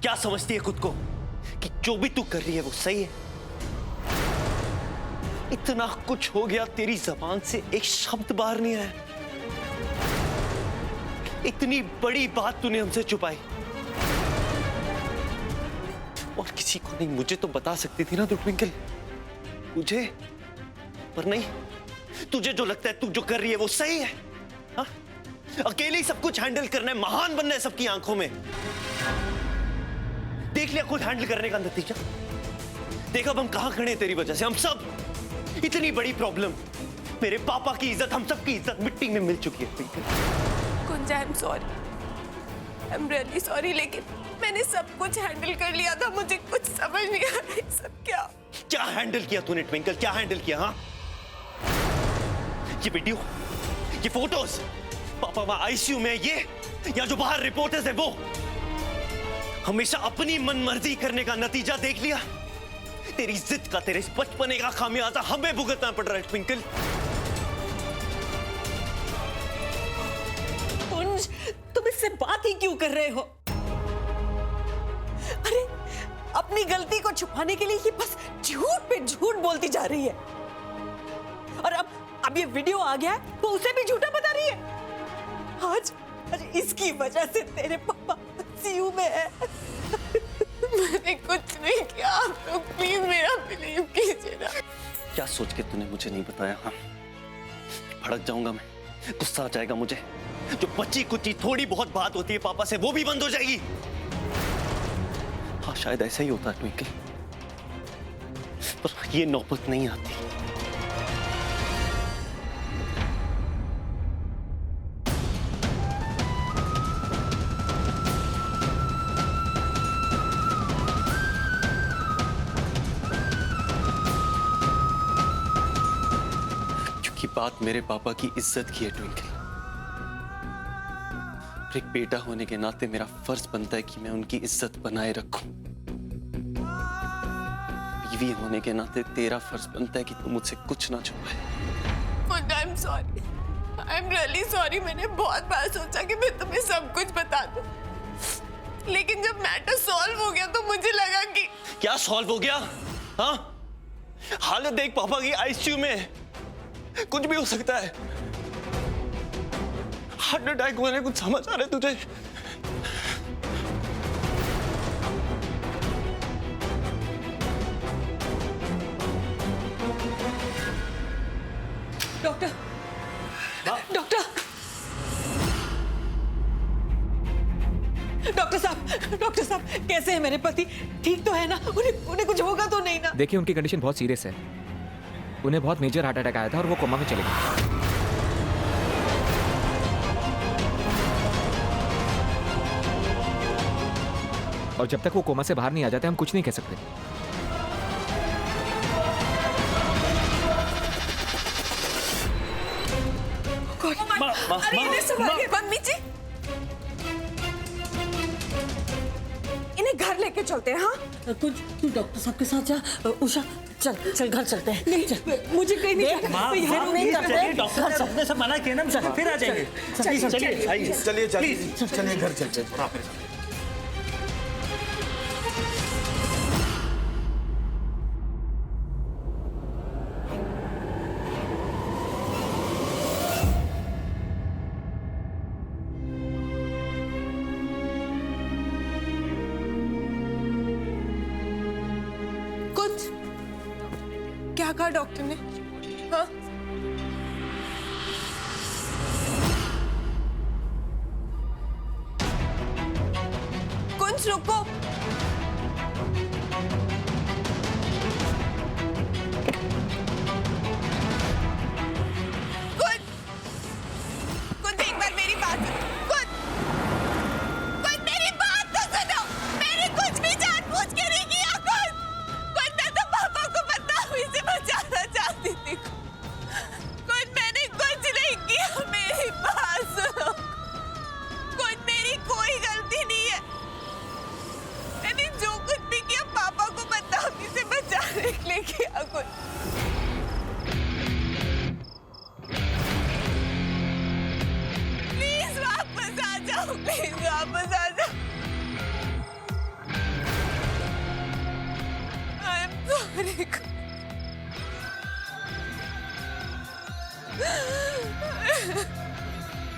क्या समझती है खुद को कि जो भी तू कर रही है वो सही है? इतना कुछ हो गया, तेरी जबान से एक शब्द बाहर नहीं आया। इतनी बड़ी बात तूने हमसे छुपाई और किसी को नहीं, मुझे तो बता सकती थी ना तू ट्विंकल, मुझे। पर नहीं, तुझे जो लगता है तू जो कर रही है वो सही है। हा? अकेले ही सब कुछ हैंडल करना है, महान बनना है सबकी आंखों में। देख लिया खुद हैंडल करने का नतीजा। देख अब हम कहां खड़े हैं तेरी वजह से। हम सब, इतनी बड़ी प्रॉब्लम, मेरे पापा की इज्जत, हम सब की इज्जत मिट्टी में मिल चुकी है। Kunj, I am sorry, I am really sorry, लेकिन मैंने सब कुछ हैंडल कर लिया था। मुझे कुछ समझ नहीं आ रहा है सब क्या हैंडल किया तूने ट्विंकल, क्या हैंडल किया? हाँ, ये वीडियो, ये फोटोज, पापा वहां आईसीयू में, ये या जो बाहर रिपोर्टर्स है वो, हमेशा अपनी मनमर्जी करने का नतीजा देख लिया। तेरी जिद का, तेरे बचपने का खामियाजा हमें भुगतना पड़ रहा है ट्विंकल। कुंज, तुम इससे बात ही क्यों कर रहे हो? अरे, अपनी गलती को छुपाने के लिए ये बस झूठ पे झूठ बोलती जा रही है। और अब ये वीडियो आ गया है तो उसे भी झूठा बता रही है। आज इसकी वजह से तेरे पापा आईसीयू में है। मैंने कुछ नहीं किया, आप लोग प्लीज मेरा बिलीव कीजिए ना। क्या सोच के तूने मुझे नहीं बताया? हाँ, भड़क जाऊंगा मैं, गुस्सा आ जाएगा मुझे। जो बच्ची कुची थोड़ी बहुत बात होती है पापा से, वो भी बंद हो जाएगी। हाँ, शायद ऐसा ही होता है ट्विंकल, पर ये नौबत नहीं आती। क्योंकि बात मेरे पापा की इज्जत की है ट्विंकल। एक बेटा होने के नाते मेरा फर्ज बनता है कि मैं उनकी इज्जत बनाए रखूं। बीवी होने के नाते तेरा फर्ज बनता है कि तू मुझसे कुछ ना छुपाए। आई am sorry, I am really sorry. मैंने बहुत बार सोचा कि मैं तुम्हें सब कुछ बता दूं, लेकिन जब मैटर सॉल्व हो गया तो मुझे लगा कि क्या सॉल्व हो गया? हाँ, हालत देख पापा की, आईसीयू में, कुछ भी हो सकता है। हार्ट अटैक होने कुछ समझ आ रहा है तुझे? डॉक्टर, डॉक्टर, डॉक्टर साहब कैसे हैं मेरे पति? ठीक तो है ना? उन्हें कुछ होगा तो नहीं ना? देखिए, उनकी कंडीशन बहुत सीरियस है। उन्हें बहुत मेजर हार्ट अटैक आया था और वो कोमा में चले गए। और जब तक वो कोमा से बाहर नहीं आ जाते हम कुछ नहीं कह सकते। मम्मी जी, इन्हें घर लेके चलते हैं। हाँ, कुछ तू डॉक्टर साहब के साथ जा। उषा, चल घर चलते हैं। नहीं, मुझे कहीं नहीं चलिए, डॉक्टर साहब ने सब मना किया ना, फिर आ जाएंगे। चलिए घर चलते हैं। कुछ क्या कहा डॉक्टर ने? हाँ, कुछ रुको। कुछ एक बार मेरी बात सुनो। कुछ मेरी बात तो सुनो। मैंने कुछ भी जानबूझ के नहीं किया। कुछ मैं तो पापा को बदनामी से बचाना चाहती थी। कुछ मैंने कुछ नहीं किया। मेरी बात सुनो। कुछ मेरी कोई गलती नहीं है। मैंने जो कुछ भी किया पापा को बदनामी से बचाने के लिए किया। कुछ प्लीज वापस आ जाओ, प्लीज वापस आ जाओ। करेगा।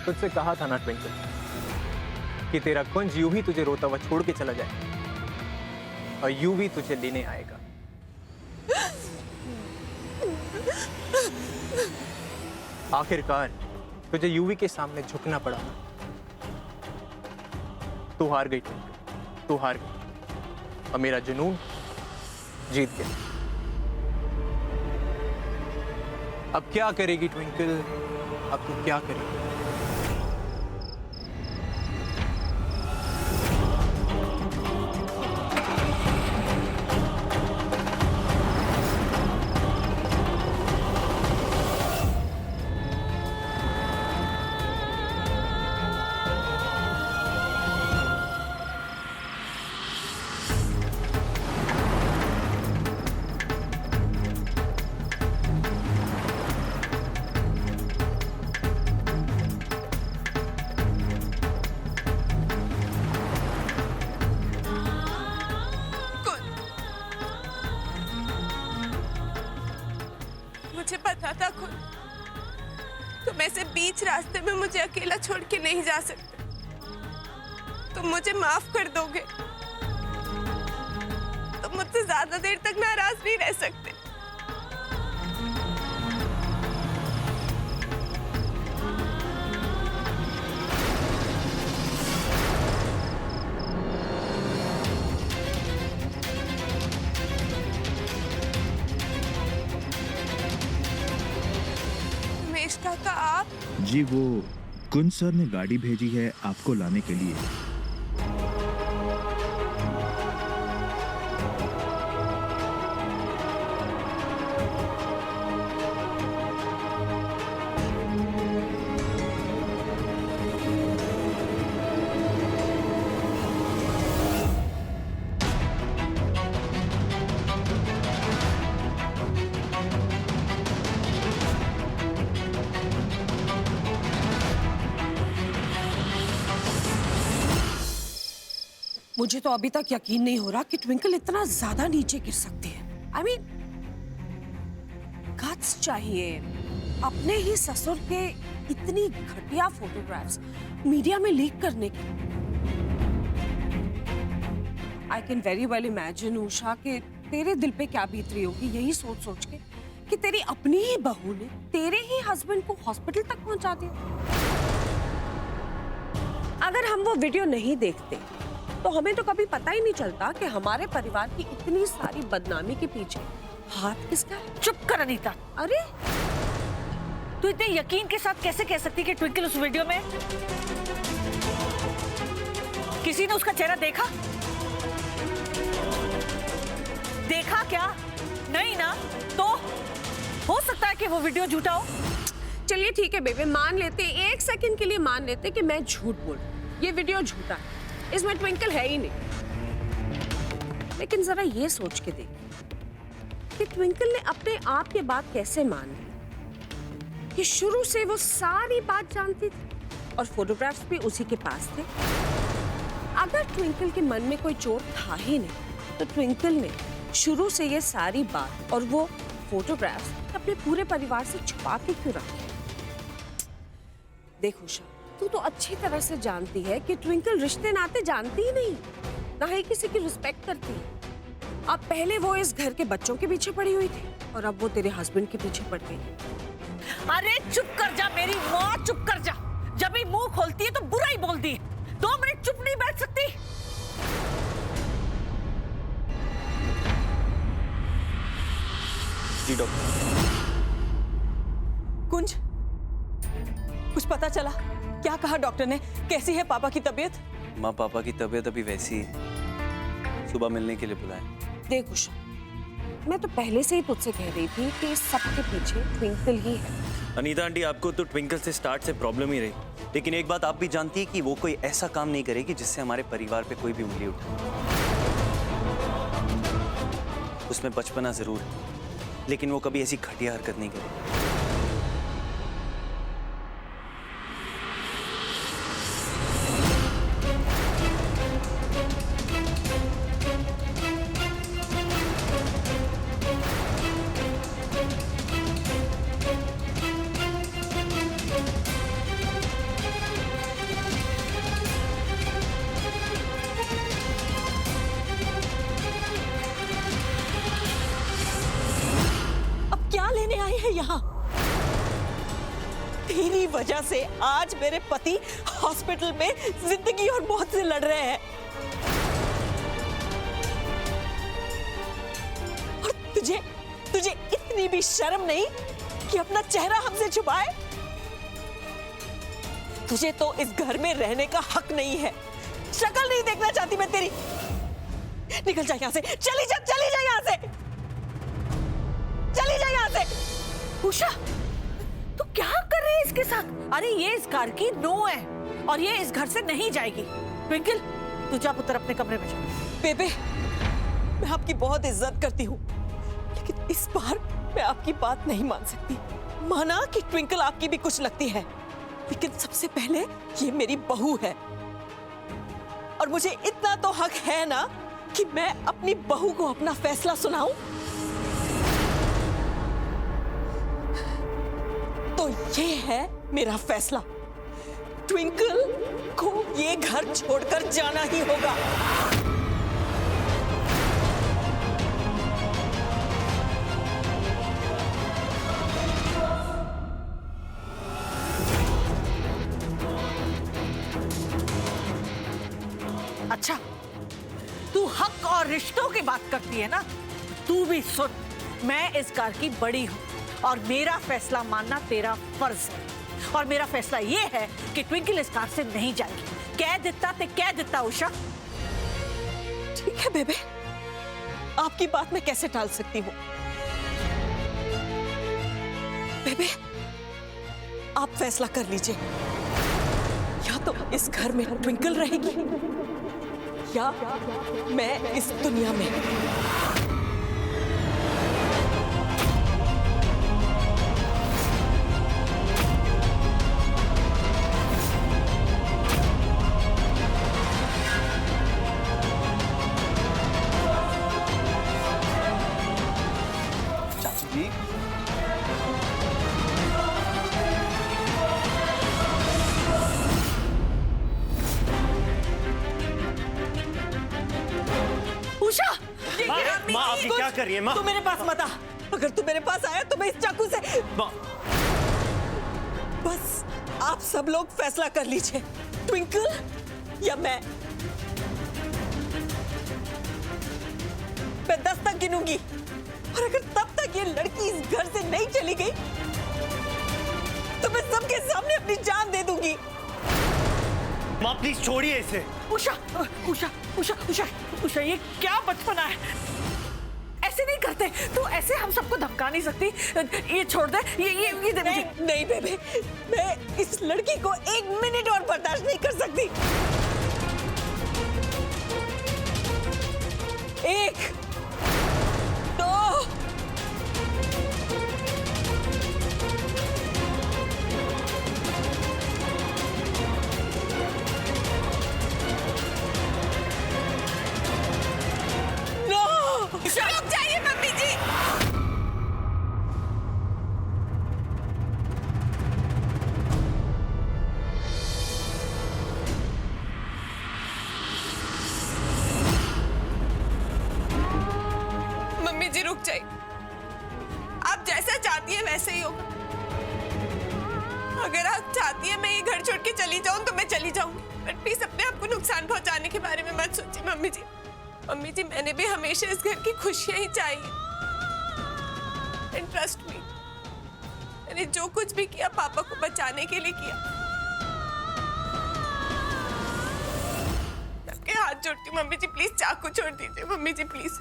तुझसे कहा था ना ट्विंकल कि तेरा कुंज यूं ही तुझे रोता हुआ छोड़ के चला जाए और यूं भी तुझे लेने आएगा। आखिरकार तुझे यूवी के सामने झुकना पड़ा। तू हार गई ट्विंकल, तू हार गई और मेरा जुनून जीत गया। अब क्या करेगी ट्विंकल, अब तू क्या करेगी? मुझे पता था खुद तुम ऐसे बीच रास्ते में मुझे अकेला छोड़ के नहीं जा सकते। तुम मुझे माफ कर दोगे। तुम मुझसे ज्यादा देर तक नाराज नहीं रह सकते। काका आप? जी वो कुंज सर ने गाड़ी भेजी है आपको लाने के लिए। मुझे तो अभी तक यकीन नहीं हो रहा कि ट्विंकल इतना ज्यादा नीचे गिर सकती है। I mean, गट्स चाहिए अपने ही ससुर के इतनी घटिया फोटोग्राफ्स मीडिया में लीक करने की। I can very well imagine Usha के तेरे दिल पे क्या बीत रही होगी यही सोच सोच के कि तेरी अपनी ही बहू ने तेरे ही हस्बैंड को हॉस्पिटल तक पहुंचा दिया। अगर हम वो वीडियो नहीं देखते तो हमें तो कभी पता ही नहीं चलता कि हमारे परिवार की इतनी सारी बदनामी के पीछे हाथ किसका है। चुप कर अनीता। अरे तू इतने यकीन के साथ कैसे कह सकती कि ट्विंकल उस वीडियो में? किसी ने उसका चेहरा देखा? देखा क्या? नहीं ना? तो हो सकता है कि वो वीडियो झूठा हो। चलिए ठीक है बेबे, मान लेते, एक सेकंड के लिए मान लेते कि मैं झूठ बोल रही हूं, ये वीडियो झूठा है, इसमें ट्विंकल है ही नहीं। लेकिन जरा ये सोच के देख कि ट्विंकल ने अपने आप ये बात कैसे मान ली कि शुरू से वो सारी बात जानती थी और फोटोग्राफ्स भी उसी के पास थे। अगर ट्विंकल के मन में कोई चोट था ही नहीं तो ट्विंकल ने शुरू से ये सारी बात और वो फोटोग्राफ्स अपने पूरे परिवार से छुपा के क्यों रखी? देख उषा, तू तो अच्छी तरह से जानती है कि ट्विंकल रिश्ते नाते जानती ही नहीं, ना ही किसी की रिस्पेक्ट करती है। अब पहले वो इस घर के बच्चों के पीछे पड़ी हुई थी और अब वो तेरे हस्बैंड के पीछे पड़ गई। अरे चुप कर जा मेरी माँ, चुप कर जा। जब भी मुंह खोलती है तो बुरा ही बोलती है। 2 मिनट चुप नहीं बैठ सकती? जी डॉक्टर। कुंज, कुछ पता चला? क्या कहा डॉक्टर ने? कैसी है पापा की तबीयत? माँ, पापा की तबीयत अभी वैसी है, सुबह मिलने के लिए बुलाए। देख उषा, मैं तो पहले से ही तुझसे कह रही थी कि इस सब के पीछे ट्विंकल ही है। अनीता आंटी, आपको तो ट्विंकल से स्टार्ट से प्रॉब्लम ही रही, लेकिन एक बात आप भी जानती है कि वो कोई ऐसा काम नहीं करेगी जिससे हमारे परिवार पे कोई भी उंगली उठे। उसमें बचपना जरूर है, लेकिन वो कभी ऐसी घटिया हरकत नहीं करेगी। वजह से आज मेरे पति हॉस्पिटल में जिंदगी और मौत से लड़ रहे हैं। और तुझे इतनी भी शर्म नहीं कि अपना चेहरा हमसे छुपाए? तुझे तो इस घर में रहने का हक नहीं है। शक्ल नहीं देखना चाहती मैं तेरी। निकल जा यहाँ से, चली जा यहाँ से, चली जा यहाँ से। उषा, तू क्या कर रही है इसके साथ? अरे ये इस घर की नो है और ये इस घर से नहीं जाएगी। ट्विंकल, तू जा पुत्र अपने कमरे में जा। बेबे, मैं आपकी बहुत इज्जत करती हूँ, लेकिन इस बार मैं आपकी बात नहीं मान सकती। माना कि ट्विंकल आपकी भी कुछ लगती है, लेकिन सबसे पहले ये मेरी बहू है और मुझे इतना तो हक है ना कि मैं अपनी बहू को अपना फैसला सुनाऊं। तो ये है मेरा फैसला, ट्विंकल को ये घर छोड़कर जाना ही होगा। अच्छा, तू हक और रिश्तों की बात करती है ना? तू भी सुन, मैं इस घर की बड़ी हूँ और मेरा फैसला मानना तेरा फर्ज है। और मेरा फैसला ये है कि ट्विंकल इस घर से नहीं जाएगी। कह देता उषा। ठीक है बेबे, आपकी बात मैं कैसे टाल सकती हूँ? बेबे, आप फैसला कर लीजिए, या तो इस घर में ट्विंकल रहेगी या मैं इस दुनिया में। उषा, माँ, आप ये क्या कर रही है माँ? तू मेरे पास मत आ। अगर तू मेरे पास आया तो मैं इस चाकू से। माँ, बस आप सब लोग फैसला कर लीजिए, ट्विंकल या मैं। मैं 10 तक गिनूंगी और अगर तब तक ये लड़की इस घर से नहीं चली गई तो मैं सबके सामने अपनी जान दे दूंगी। माँ प्लीज छोड़िए इसे। उषा, उषा, उषा, उषा, उषा, ये क्या बचपना है? ऐसे नहीं करते। तू ऐसे हम सबको धमका नहीं सकती। ये छोड़ दे। ये दे मुझे। नहीं बेबे, मैं इस लड़की को 1 मिनट और बर्दाश्त नहीं कर सकती। 1, 2, रुक जाइए मम्मी जी। मम्मी जी रुक जाइए। आप जैसा चाहती है वैसे ही होगा। अगर आप चाहती है मैं ये घर छोड़ के चली जाऊं तो मैं चली जाऊंगी, बट प्लीज अपने आप को नुकसान पहुंचाने के बारे में मत सोचिए मम्मी जी। मम्मी जी, मैंने भी हमेशा इस घर की खुशियां ही चाहिए। एंड ट्रस्ट मी, मैंने जो कुछ भी किया पापा को बचाने के लिए किया। सबके हाथ जोड़ती हूँ मम्मी जी, प्लीज चाकू छोड़ दीजिए mummy ji, please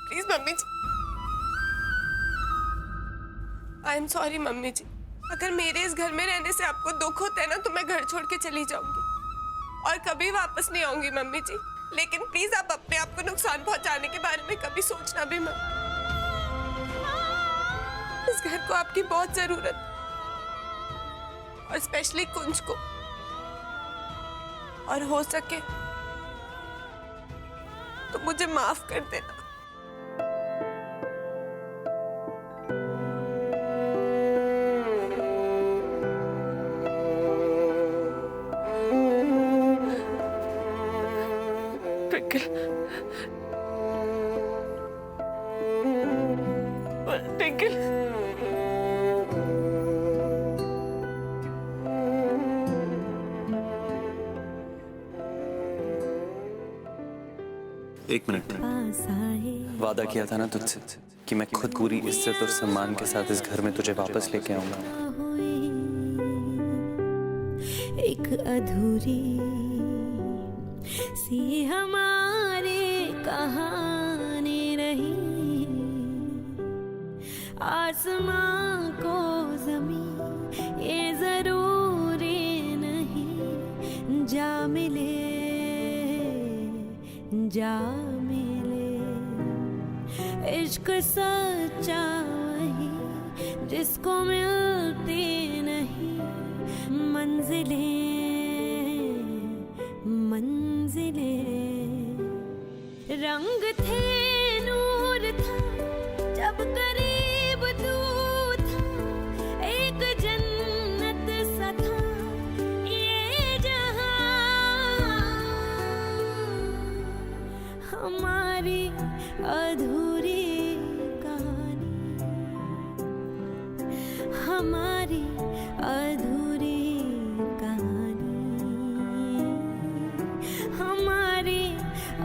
please mummy ji. I am sorry mummy ji. अगर मेरे इस घर में रहने से आपको दुख होता है ना तो मैं घर छोड़ के चली जाऊंगी और कभी वापस नहीं आऊंगी मम्मी जी। लेकिन प्लीज आप अपने आप को नुकसान पहुंचाने के बारे में कभी सोचना भी मत। इस घर को आपकी बहुत जरूरत है और स्पेशली कुंज को। और हो सके तो मुझे माफ कर देना। एक मिनट। वादा किया था ना तुझसे कि मैं खुद पूरी इज्जत और सम्मान के साथ इस घर में तुझे वापस लेके आऊंगा। एक अधूरी सी हमारी कहानी रही, आसमां को ज़मीं ये जरूरी नहीं, जा मिले जा मिले, इश्क सच्चा वही जिसको मिलती नहीं मंजिलें मंजिलें। रंग थे नूर था जब करीब तू था, एक जन्नत सा था ये जहां, हमारी अधूरी कहानी, हमारी अधूरी कहानी, हमारी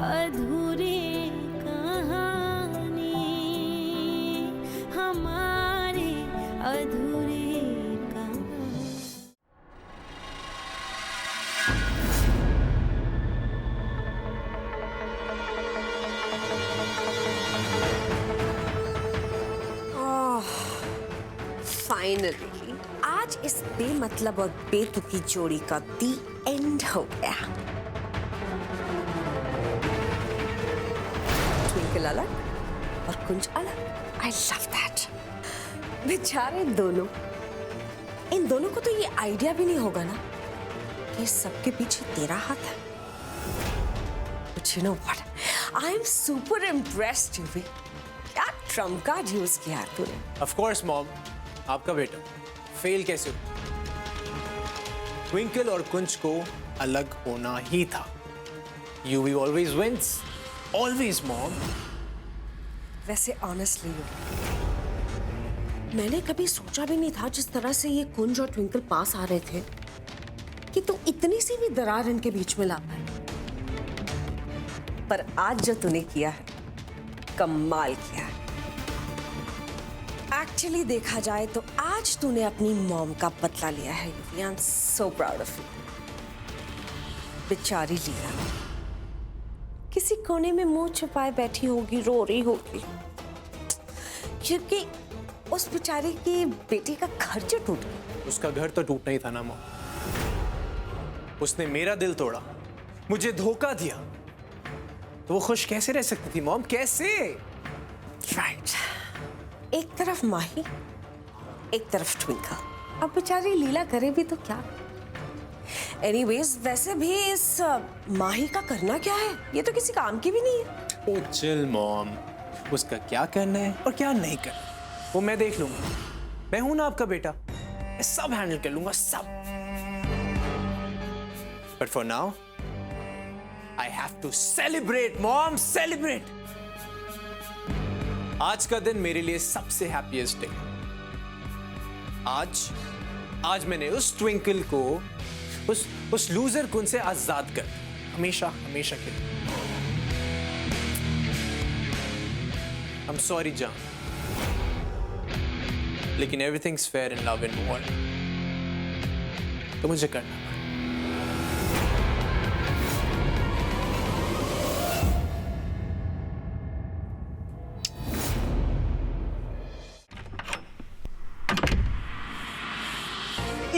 अधूरी कहानी, हमारी अधूरी कहानी। फाइनली आज इस बेमतलब और बेतुकी जोड़ी का दी एंड हो गया। ट्विंकल अलग और कुंज अलग। I love that. बेचारे दोनों, इन दोनों को तो ये आइडिया भी नहीं होगा ना कि सबके पीछे तेरा हाथ है। But you know what? I am super impressed, युवी। क्या ट्रम्प कार्ड यूज किया है तूने। Of course, mom. आपका बेटा फेल कैसे हो? ट्विंकल और कुंज को अलग होना ही था। Yuvi always wins, always mom. वैसे ऑनेस्टली मैंने कभी सोचा भी नहीं था जिस तरह से ये कुंज और ट्विंकल पास आ रहे थे कि तू इतनी सी भी दरार इनके बीच में ला पाए। पर आज जो तूने किया है कमाल किया है। एक्चुअली देखा जाए तो आज तूने अपनी मॉम का बदला लिया है। I am so proud of you. बेचारी लीला किसी कोने में मुंह छुपाए बैठी होगी, रो रही होगी, क्योंकि उस बेचारी की बेटी का घर जो टूट गया। उसका घर तो टूटना ही था ना मॉम। उसने मेरा दिल तोड़ा, मुझे धोखा दिया, तो वो खुश कैसे रह सकती थी मॉम? कैसे? राइट। एक तरफ माही, एक तरफ ट्विंकल। अब बेचारी लीला करे भी तो क्या। एनीवेज, वैसे भी इस माही का करना क्या है, ये तो किसी काम की भी नहीं है। ओ चिल मॉम, उसका क्या करना है और क्या नहीं करना वो मैं देख लूंगा। मैं हूं ना आपका बेटा, मैं सब हैंडल कर लूंगा, सब। But for now I have to celebrate mom, celebrate. आज का दिन मेरे लिए सबसे हैप्पीएस्ट डे। आज मैंने उस ट्विंकल को उस लूजर कुन से आजाद कर, हमेशा हमेशा के लिए। I'm sorry जान, लेकिन everything's fair in love and war, तो मुझे करना पड़ा।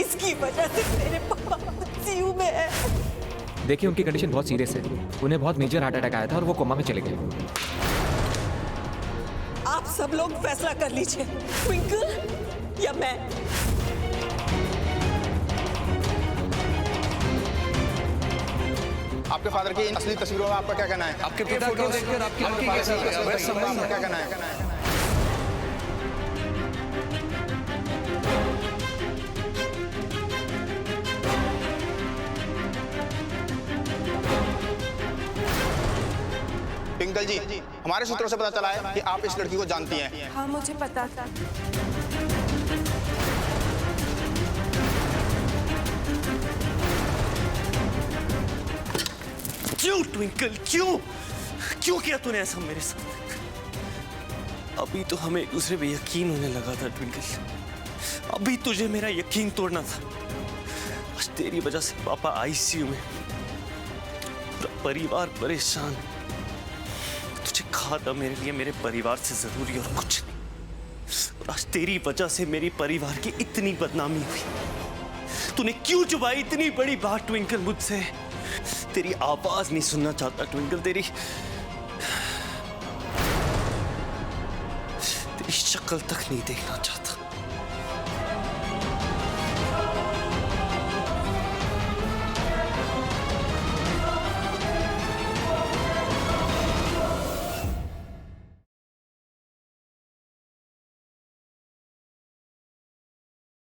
इसकी वजह से मेरे पापा ICU में है। देखिए उनकी कंडीशन बहुत सीरियस है, उन्हें बहुत मेजर हार्ट अटैक आया था और वो कोमा में चले गए। आप सब लोग फैसला कर लीजिए, ट्विंकल या मैं। आपके फादर की असली तस्वीरों में आपका क्या कहना है? आपके पिता को देखकर आपकी लड़की कैसी आपका क्या कहना है? ट्विंकल जी, हमारे सूत्रों से पता चला है कि आप इस लड़की को जानती हैं। हाँ, मुझे पता था। क्यों ट्विंकल, क्यों क्यों किया तूने ऐसा मेरे साथ? अभी तो हमें एक दूसरे पे यकीन होने लगा था ट्विंकल। अभी तुझे मेरा यकीन तोड़ना था। आज तेरी वजह से पापा आईसीयू में, पूरा परिवार परेशान। तुझे कहा था मेरे लिए मेरे परिवार से जरूरी और कुछ नहीं। और आज तेरी वजह से मेरी परिवार की इतनी बदनामी हुई। तूने क्यों छुपाई इतनी बड़ी बात ट्विंकल मुझसे? तेरी आवाज नहीं सुनना चाहता ट्विंकल, तेरी शक्ल तक नहीं देखना चाहता।